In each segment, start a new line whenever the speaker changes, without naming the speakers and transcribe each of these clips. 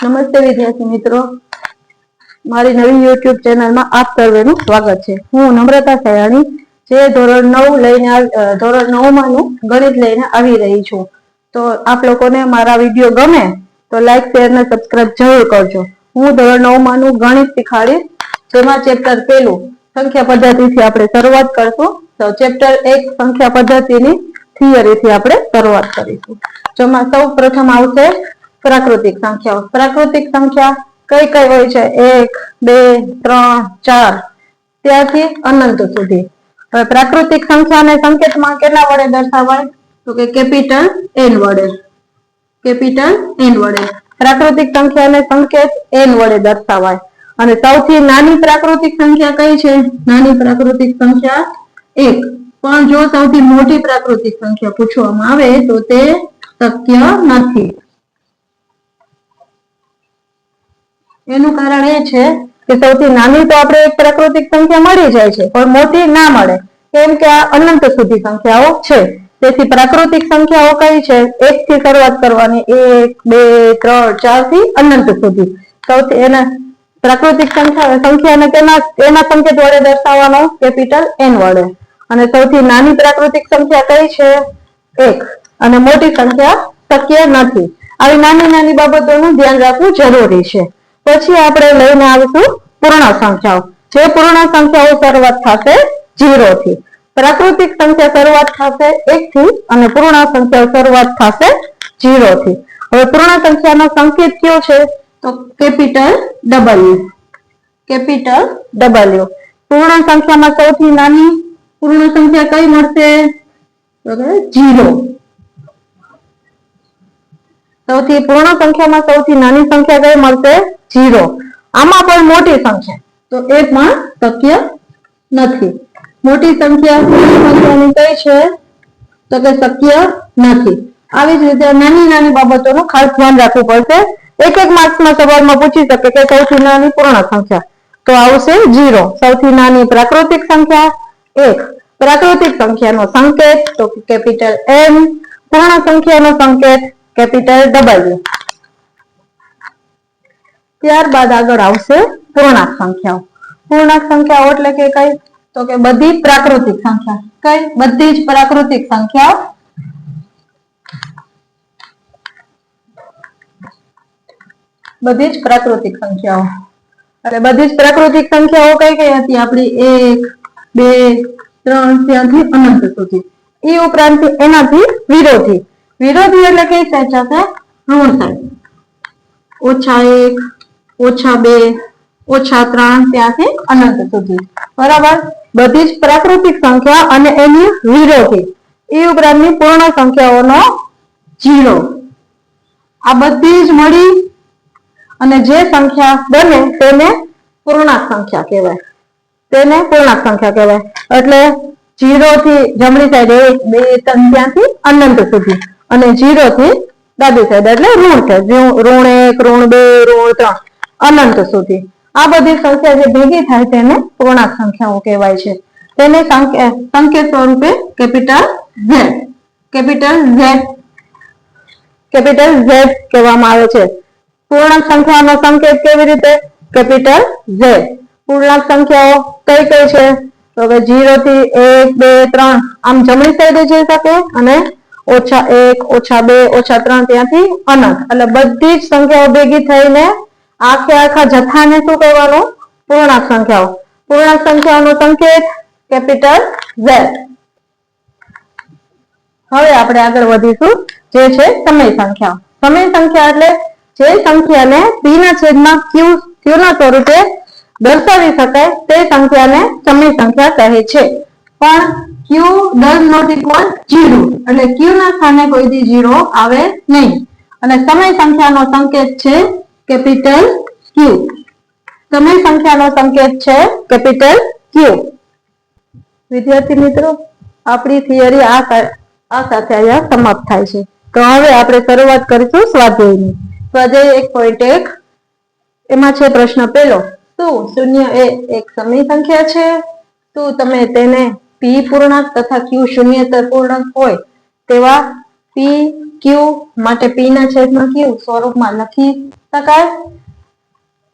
નમસ્તે વિદ્યાર્થી મિત્રો, મારી નવી યુટ્યુબ ચેનલમાં આપ સર્વેનું સ્વાગત છે। હું નમ્રતા સયાણી જે ધોરણ 9 માંનું ગણિત લઈને આવી રહી છું। તો આપ લોકોને મારા વિડીયો ગમે તો લાઈક શેર ને સબસ્ક્રાઇબ જરૂર કરજો। હું ધોરણ 9 માંનું ગણિત શીખવાડીશ, જેમાં ચેપ્ટર પહેલું સંખ્યા પદ્ધતિથી આપણે શરૂઆત કરશું। તો ચેપ્ટર 1 સંખ્યા પદ્ધતિની થિયરીથી આપણે શરૂઆત કરીશું। જેમાં સૌ પ્રથમ આવશે પ્રાકૃતિક સંખ્યાઓ। પ્રાકૃતિક સંખ્યા કઈ કઈ હોય છે? 1 2 3 4 ત્યાંથી અનંત સુધી। હવે પ્રાકૃતિક સંખ્યાને સંકેતમાં કેના વડે દર્શાવાય? તો કે કેપિટલ N વડે। કેપિટલ N વડે પ્રાકૃતિક સંખ્યાને સંકેત N વડે દર્શાવાય। અને સૌથી નાની પ્રાકૃતિક સંખ્યા કઈ છે? નાની પ્રાકૃતિક સંખ્યા 1। પણ જો સૌથી મોટી પ્રાકૃતિક સંખ્યા પૂછવામાં આવે તો તે શક્ય નથી। એનું કારણ એ છે કે સૌથી નાની તો આપણે એક પ્રાકૃતિક સંખ્યા મળી જાય છે, પણ મોટી ના મળે, કેમ કે આ અનંત સુધી સંખ્યાઓ છે। તેથી પ્રાકૃતિક સંખ્યાઓ કઈ છે? 1 થી શરૂઆત કરવાની। 1 2 3 4 થી અનંત સુધી। સૌથી એના પ્રાકૃતિક સંખ્યાને એના સંકેત વડે દર્શાવવાનો કેપિટલ N વડે। અને સૌથી નાની પ્રાકૃતિક સંખ્યા કઈ છે? 1। અને મોટી સંખ્યા શક્ય નથી। આવી નાની નાની બાબતોનું ધ્યાન રાખવું જરૂરી છે। પછી આપણે લઈને આવીશું પૂર્ણ સંખ્યાઓ। જે પૂર્ણ સંખ્યાઓ શરૂઆત થશે 0 થી। પ્રાકૃતિક સંખ્યા શરૂઆત થશે 1 થી અને પૂર્ણ સંખ્યા શરૂઆત થશે 0 થી। હવે પૂર્ણ સંખ્યાનો સંકેત કયો છે? તો કેપિટલ W। Capital W। પૂર્ણ સંખ્યામાં સૌથી નાની પૂર્ણ સંખ્યા કઈ મળશે? તો કે 0। પૂર્ણ સંખ્યામાં સૌથી નાની સંખ્યા કઈ મળશે? 0। આમાં પણ મોટી સંખ્યા તો એ પણ શક્ય નથી। મોટી સંખ્યા પૂર્ણ સંખ્યાની કઈ છે? તો કે શક્ય નથી। આવી જ રીતે નાની નાની બાબતોનું ખાસ ધ્યાન રાખવું પડશે। એક માર્ક્સમાં સવાલમાં પૂછી શકે કે સૌથી નાની પૂર્ણ સંખ્યા, તો આવશે 0। સૌથી નાની પ્રાકૃતિક સંખ્યા 1। પ્રાકૃતિક સંખ્યાનો સંકેત તો કેપિટલ M। પૂર્ણ સંખ્યાનો સંકેત કેપિટલ W। ત્યારબાદ આગળ આવશે પૂર્ણાંક સંખ્યાઓ। પૂર્ણાંક સંખ્યાઓ એટલે કે કઈ? તો કે બધી પ્રાકૃતિક સંખ્યા। કઈ? બધી જ પ્રાકૃતિક સંખ્યાઓ। બધી જ પ્રાકૃતિક સંખ્યાઓ એટલે બધી જ પ્રાકૃતિક સંખ્યાઓ કઈ કઈ હતી આપણી? 1 2 3 ત્યાંથી અનંત સુધી। એ ઉપરાંત એનાથી વિરોધી। વિરોધી એટલે કઈ સાઈડ જશે? ઋણ સાઈડ। -1 -2 -3 ત્યાંથી અનંત સુધી। બરાબર? બધી જ પ્રાકૃતિક સંખ્યા અને એની વિરોધી, એ ઉપરાંતની પૂર્ણ સંખ્યાઓનો 0। આ બધી જ મળી અને જે સંખ્યા બને તેને પૂર્ણાંક સંખ્યા કહેવાય। તેને પૂર્ણાંક સંખ્યા કહેવાય। એટલે 0 થી જમણી સાઈડ 1 2 3 ત્યાંથી અનંત સુધી, અને 0 થી ડાબી સાઈડ એટલે ઋણ સાઈડ, ઋણ 1 ઋણ 2 ઋણ 3 અનંત સુધી। આ બધી સંખ્યા જે ભેગી થાય તેને પૂર્ણાંક સંખ્યાઓ કહેવાય છે। તેને સંકેત સ્વરૂપે કેપિટલ Z કહેવામાં આવે છે। પૂર્ણાંક સંખ્યાનો સંકેત કેવી રીતે? Capital Z। પૂર્ણાંક સંખ્યાઓ કઈ કઈ છે? તો કે 0 થી 1 2 3 આમ જમણી સાઈડે જઈ શકે, અને -1 -2 -3 ત્યાંથી અનંત, એટલે બધી જ સંખ્યાઓ ભેગી થઈને આખા જથ્થાને શું કહેવાનું? પૂર્ણાંક સંખ્યાઓ। પૂર્ણાંક સંખ્યાઓનો સંકેત કેપિટલ Z। હવે આપણે આગળ વધીશું, જે છે સમય સંખ્યાઓ। સમય સંખ્યા એટલે જે સંખ્યાને p ના છેદમાં q ના સ્વરૂપે દર્શાવી શકાય તે સંખ્યાને સમય સંખ્યા કહે છે। પણ q does not equal 0, એટલે q ના સ્થાને કોઈ દી 0 આવે નહીં। અને સમય સંખ્યાનો સંકેત છે કેપિટલ Q। સમય સંખ્યાનો સંકેત છે કેપિટલ Q। વિદ્યાર્થી મિત્રો, આપણી થિયરી આ સાથે અહીંયા સમાપ્ત થાય છે। તો હવે આપણે શરૂઆત કરીશું સ્વાધ્યાયની। સ્વાધ્યાય 1.1 એમાં છે પ્રશ્ન પહેલો, શું 0 એ એક સમય સંખ્યા છે? શું તમે તેને p પૂર્ણાંક તથા q શૂન્યેતર પૂર્ણાંક હોય તેવા p, q ક્યુ માટે p ના છેદમાં ક્યુ સ્વરૂપમાં લખી શકાય.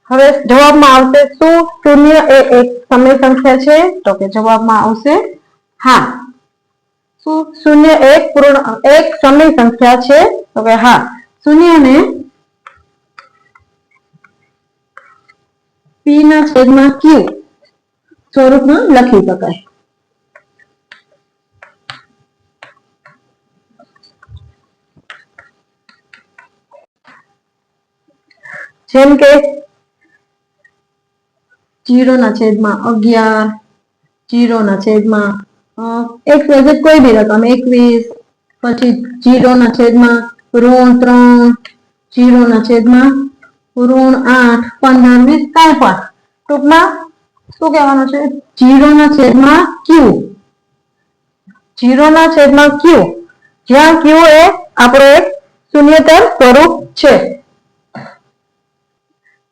હવે જવાબમાં આવશે શું શૂન્ય એ એક સમય સંખ્યા છે? તો કે જવાબમાં આવશે હા. શું શૂન્ય એક સમય સંખ્યા છે? તો કે હા. શૂન્યને p ના છેદમાં q સ્વરૂપમાં લખી શકાય. જેમ કે 0 ના છેદમાં 11, 0 ના છેદમાં એક કોઈ બી રકમ 21, પછી 0 ના છેદમાં ઋણ 3, 0 ના છેદમાં ઋણ 8, 15, 20 કાંઈ પણ ટૂંકમાં શું કહેવાનું છે? 0 ના છેદમાં q, 0 ના છેદમાં q, જ્યાં q એ આપણો એક શૂન્યતર સ્વરૂપ છે.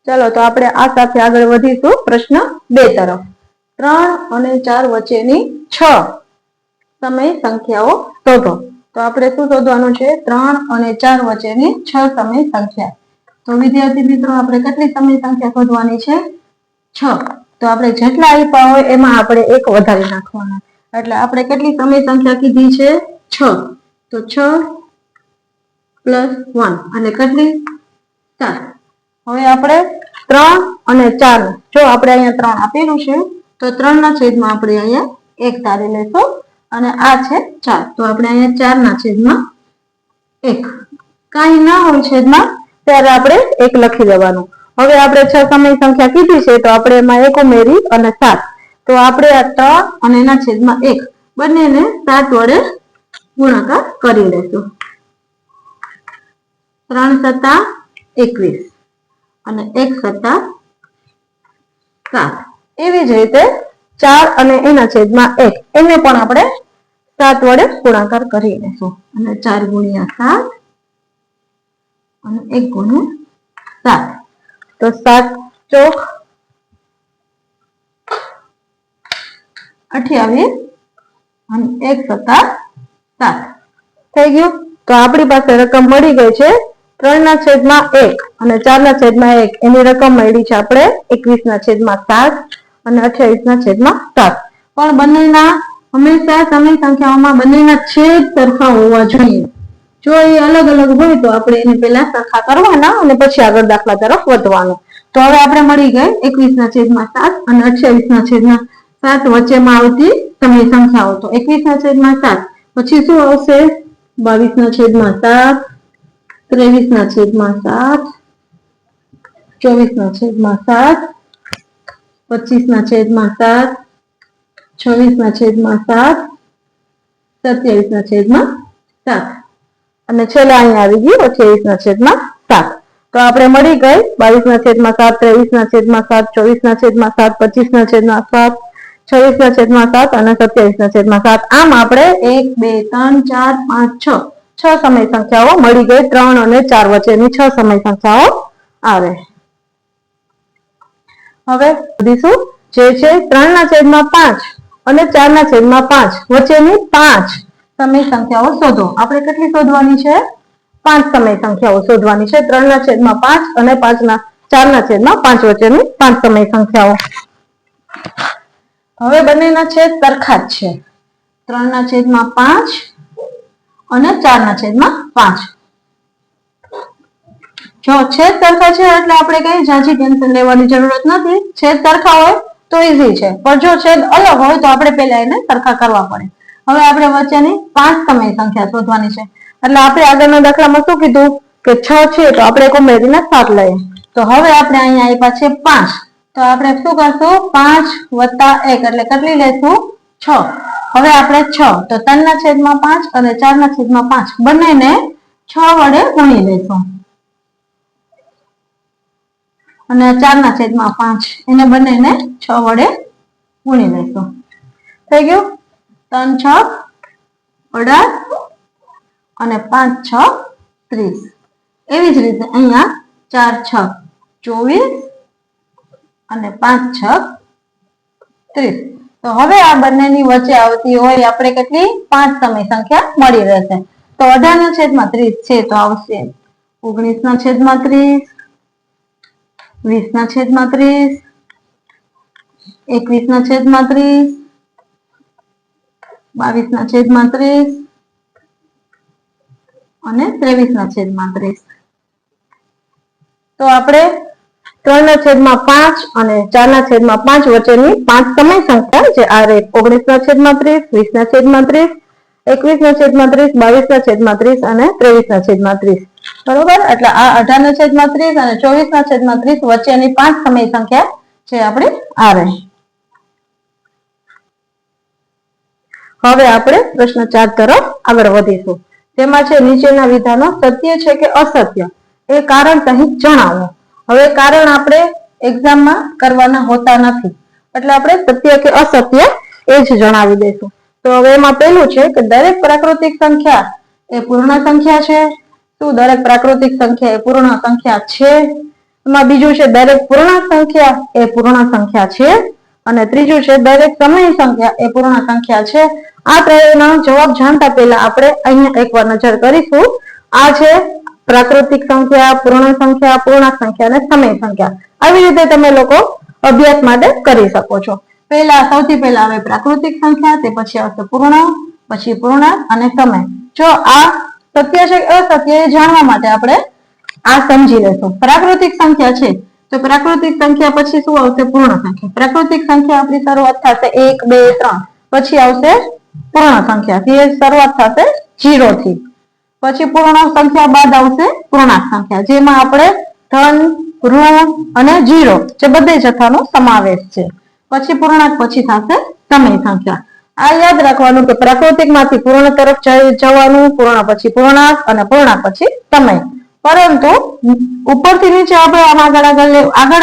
ચાલો તો આપણે આ સાથે આગળ વધીશું પ્રશ્ન 2 તરફ. 3 અને 4 વચ્ચેની 6 સમય સંખ્યાઓ શોધો. તો આપણે શું શોધવાનું છે? 3 અને 4 વચ્ચેની 6 સમય સંખ્યા. તો વિદ્યાર્થી મિત્રો આપણે કેટલી સમય સંખ્યા શોધવાની છે? 6. તો આપણે જેટલા આપ્યા હોય એમાં આપણે એક વધારી નાખવાના. એટલે આપણે કેટલી સમય સંખ્યા કીધી છે? 6. તો 6 + 1 અને કેટલી? 4. હવે આપણે 3 અને 4 જો આપણે અહીંયા 3 આપેલું છે તો 3 ના છેદમાં આપણે અહીંયા 1 તારી લેશું અને આ છે 4 તો આપણે અહીંયા 4 ના છેદમાં 1. કાંઈ ના હોય છેદમાં ત્યારે આપણે 1 લખી દેવાનું. હવે આપણે 6 સમય સંખ્યા કીધી છે તો આપણે એમાં 1 ઉમેરી અને 7. તો આપણે આ 3 અને એના છેદમાં 1 બંનેને 7 વડે ગુણાકાર કરી લેશું. 3 × 21 અને 1 × 7. એવી જ રીતે 4 અને એના છેદમાં 1 એને પણ આપણે 7 વડે ગુણાકાર કરી લેશું અને 4 × 7 અને 1 × 7. તો 7 ચોક 28 અને 1 × 7 થઈ ગયું. તો આપણી પાસે રકમ મળી ગઈ છે 3 ના છેદમાં 1 અને 4 ના છેદમાં 1 એની રકમ મળી છે આપણે 21 ના છેદમાં 7 અને 28 ના છેદમાં 7. પણ બંનેના હંમેશા સમય સંખ્યાઓમાં બંનેના છેદ સરખા હોવા જોઈએ. જો એ અલગ અલગ હોય તો આપણે એને પહેલા સરખા કરવાના અને પછી આગળ દાખલા તરફ વધવાનું. તો હવે આપણે મળી ગઈ 21 ના છેદમાં 7 અને 28 ના છેદમાં 7 વચ્ચેમાં આવતી સમય સંખ્યાઓ. તો 21 ના છેદમાં 7 પછી શું આવશે? 22 ના છેદમાં 7, 23 ના છેદમાં 7, 24 ના છેદમાં 7, 25 ના છેદમાં 7, 26 ના છેદમાં 7, 27 ના છેદમાં 7 અને છેલ્લે અહીંયા આવી ગયું 28 ના છેદમાં 7. તો આપણે મળી ગઈ 22 ના છેદમાં 7, 23 ના છેદમાં 7, 24 ના છેદમાં 7, 25 ના છેદમાં 7, 26 ના છેદમાં 7 અને 27 ના છેદમાં 7. આમ આપણે 1, 2, 3, 4, 5, 6 સમય સંખ્યાઓ મળી ગઈ. 3 અને 4 વચ્ચેની 6 સમય સંખ્યાઓ આવે. હવે વધીશું જે છે 3 ના છેદમાં 5 અને 4 ના છેદમાં 5 વચ્ચેની 5 સમય સંખ્યાઓ શોધો. આપણે કેટલી શોધવાની છે? 5 સમય સંખ્યાઓ શોધવાની છે. 3 ના છેદમાં 5 અને 4 ના છેદમાં 5 વચ્ચેની 5 સમય સંખ્યાઓ. હવે બંનેના છેદ સરખા જ છે. 3 ના છેદમાં 5 અને 4 ના છેદમાં 5. જો છેદ સરખા છે એટલે આપણે કઈ ઝાઝી ટેન્શન લેવાની જરૂરત નથી. છેદ સરખા હોય તો ઈઝી છે, પણ જો છેદ અલગ હોય તો આપણે પહેલા એને સરખા કરવા પડે. હવે આપણે વચ્ચેની 5 સમય સંખ્યા શોધવાની છે. એટલે આપણે આગળના દાખલામાં શું કીધું કે 6 છે તો આપણે એક ઉમેરીને 7 લઈએ. તો હવે આપણે અહીંયા આપ્યા છે 5 તો આપણે શું કરશું? 5 + 1 એટલે કેટલી લેશું? 6. હવે આપણે 6 તો 3 ના છેદમાં 5 અને 4 ના છેદમાં 5 બંનેને 6 વડે ગુણી લેશું અને 4 ના છેદમાં 5 એને બંનેને 6 વડે ગુણી લેશું. થઈ ગયું? 3 × 6 = 18 અને 5 × 6 = 30. એવી જ રીતે અહીંયા 4 × 6 = 24 અને 5 × 6 = 30. તો હવે આ બંનેની વચ્ચે આવતી હોય આપણે કેટલી 5 સમય સંખ્યા મળી રહેશે. તો 18/30 છે તો આવશે 19/30, 20/30, 21/30, 22/30 અને 23/30. તો આપણે 3/5 અને 4/5 વચ્ચેની 5 સમય સંખ્યા જે આ રહી 19/30, 20/30, 21/30, 22/30 અને 23/30. બરોબર, એટલે આ 18/30 અને 24/30 વચ્ચેની 5 સમય સંખ્યા છે આપણી આ રહી. હવે આપણે પ્રશ્ન 4 તરફ આગળ વધીશું. તેમાં છે નીચેના વિધાનો સત્ય છે કે અસત્ય એ કારણ સહિત જણાવો. હવે કારણ આપણે એક્ઝામમાં કરવાના હોતા નથી, એટલે આપણે સત્ય કે અસત્ય એ જ જણાવી દઈશું. તો હવે એમાં પહેલું છે કે દરેક પ્રાકૃતિક સંખ્યા એ પૂર્ણ સંખ્યા છે. શું દરેક પ્રાકૃતિક સંખ્યા એ પૂર્ણ સંખ્યા છે? એમાં બીજું છે દરેક પૂર્ણાંક સંખ્યા એ પૂર્ણ સંખ્યા છે. અને ત્રીજું છે દરેક સમય સંખ્યા એ પૂર્ણ સંખ્યા છે. આ ત્રણેયનો જવાબ જાણતા પહેલા આપણે અહીંયા એકવાર નજર કરીશું. આ છે પ્રાકૃતિક સંખ્યા, પૂર્ણ સંખ્યા, પૂર્ણાંક સંખ્યા અને સમય સંખ્યા. આવી રીતે તમે લોકો અભ્યાસ માટે કરી શકો છો. સૌથી પહેલા આવે પ્રાકૃતિક સંખ્યા, તે પછી આવશે પૂર્ણ, પછી પૂર્ણાંક અને સમય. જો આ સત્ય છે કે અસત્ય એ જાણવા માટે આપણે આ સમજી લેશું. પ્રાકૃતિક સંખ્યા છે તો પ્રાકૃતિક સંખ્યા પછી શું આવશે? પૂર્ણ સંખ્યા. પ્રાકૃતિક સંખ્યા આપણી શરૂઆત થશે 1, 2, 3, પછી આવશે પૂર્ણ સંખ્યા, તે શરૂઆત થશે 0 થી. પછી પૂર્ણ સંખ્યા બાદ આવશે પૂર્ણાંક સંખ્યા, જેમાં આપણે ધન, ઋણ અને 0 જે બધે જથ્થાનો સમાવેશ છે. પછી પૂર્ણાંક પછી થશે સમય સંખ્યા. આ યાદ રાખવાનું કે પ્રાકૃતિક માંથી પૂર્ણ તરફ જવાનું, પૂર્ણ પછી પૂર્ણાંક અને પૂર્ણાંક પછી સમય. પરંતુ ઉપરથી નીચે આપણે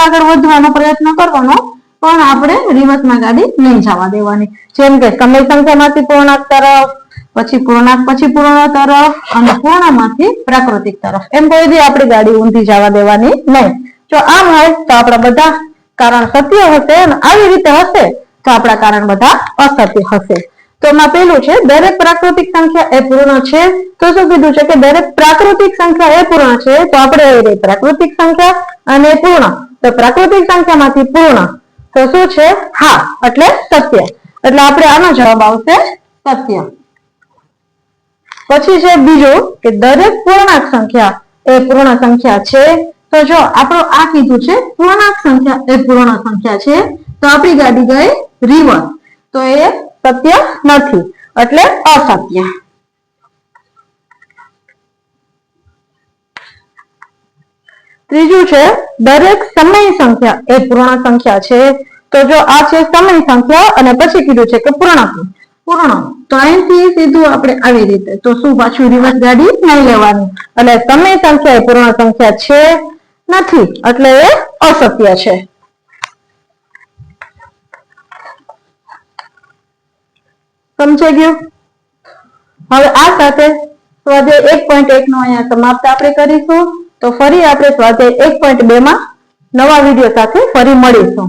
આગળ વધવાનો પ્રયત્ન કરવાનો, પણ આપણે રિવર્સમાં ગાડી નહીં જવા દેવાની. જેમ કે સમય સંખ્યામાંથી પૂર્ણાંક તરફ, પછી પૂર્ણાંક પછી પૂર્ણ તરફ અને પૂર્ણમાંથી પ્રાકૃતિક તરફ, એમ કોઈ દી આપણી ગાડી ઊંધી જવા દેવાની નહીં. જો આમ હોય તો આપણા બધા કારણ સત્ય હશે, અને આવી રીતે હશે તો આપણા કારણ બધા અસત્ય હશે. તો એમાં પેલું છે દરેક પ્રાકૃતિક સંખ્યા એ પૂર્ણ છે. તો શું કીધું છે કે દરેક પ્રાકૃતિક સંખ્યા એ પૂર્ણ છે. તો આપણે પ્રાકૃતિક સંખ્યા અને પૂર્ણ, તો પ્રાકૃતિક સંખ્યામાંથી પૂર્ણ તો શું છે? હા, એટલે સત્ય. એટલે આપણે આનો જવાબ આવશે સત્ય. પછી છે બીજું કે દરેક પૂર્ણાંક સંખ્યા એ પૂર્ણ સંખ્યા છે. તો જો આપણું આ કીધું છે પૂર્ણાંક સંખ્યા એ પૂર્ણ સંખ્યા છે, તો આપણી ગાડી ગઈ રિવર્સ, તો એ સત્ય નથી, એટલે અસત્ય. ત્રીજું છે દરેક સમય સંખ્યા એ પૂર્ણ સંખ્યા છે. તો જો આ છે સમય સંખ્યા અને પછી કીધું છે કે પૂર્ણાંક, તો અહીંથી સીધું આપણે આવી રીતે, તો શું પાછું રિવર્સ ગાડી નહીં લેવાની, એટલે સમય સંખ્યા એ પૂર્ણ સંખ્યા છે નથી, એટલે એ અસત્ય છે. સમજાઈ ગયું? હવે આ સાથે સ્વાધ્યાય 1.1 નો અહીંયા સમાપ્ત આપણે કરીશું. તો ફરી આપણે સ્વાધ્યાય 1.2 માં નવા વિડીયો સાથે ફરી મળીશું.